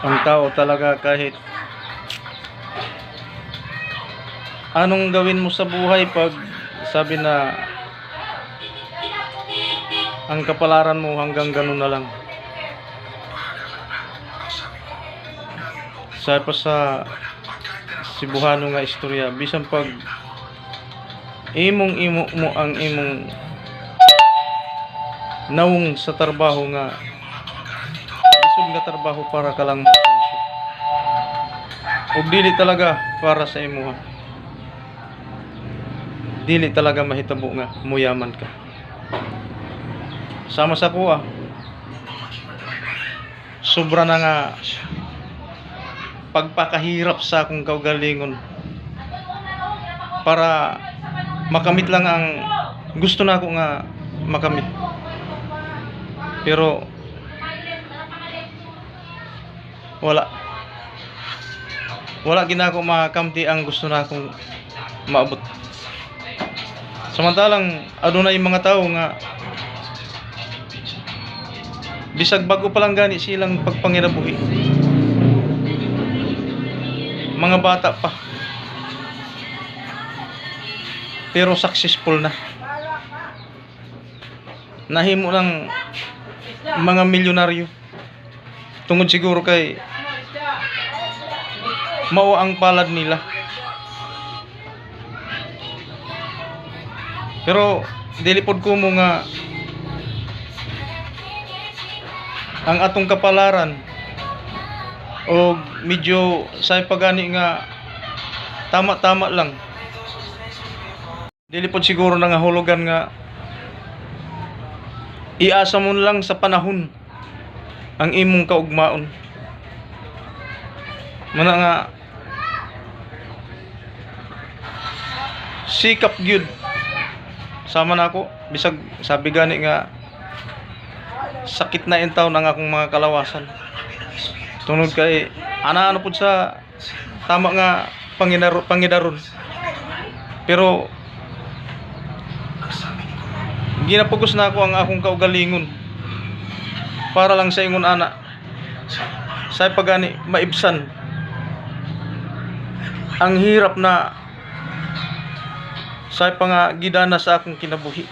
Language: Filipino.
Ang tao talaga, kahit anong gawin mo sa buhay, pag sabi na ang kapalaran mo hanggang ganun na lang. Sa pa sa Cebuano nga istorya, bisan pag imong imo mo ang imong nawong sa trabaho nga isog nga trabaho para ka lang mapuso, ug dili talaga para sa imo, dili talaga mahitabo nga muyaman ka. Sama sa kuha, sobra na nga pagpakahirap sa akong kaugalingon para makamit lang ang gusto na ako nga makamit. Pero wala ginako makamti ang gusto na akong maabot. Samantalang adunay mga tao nga bisag bago pa lang gani silang pagpangirabuhi, mga bata pa, pero successful na, nahimo ng mga milyonaryo tungod siguro kay mao ang palad nila. Pero dili pod ko mo nga ang atong kapalaran o medyo say pagani nga tama-tama lang, dili pod siguro na nga hulugan nga iasa mo lang sa panahon ang imong kaugmaon. Muna nga sikap gyud sama na ako, bisag sabi gani nga sakit na intaw ng akong mga kalawasan tungod kay ana pud sa tama nga pangidaron. Pero ginapugos na ako ang akong kaugalingon para lang sa ingon ana say pagani maibsan ang hirap na say pa nga gidana sa akong kinabuhi.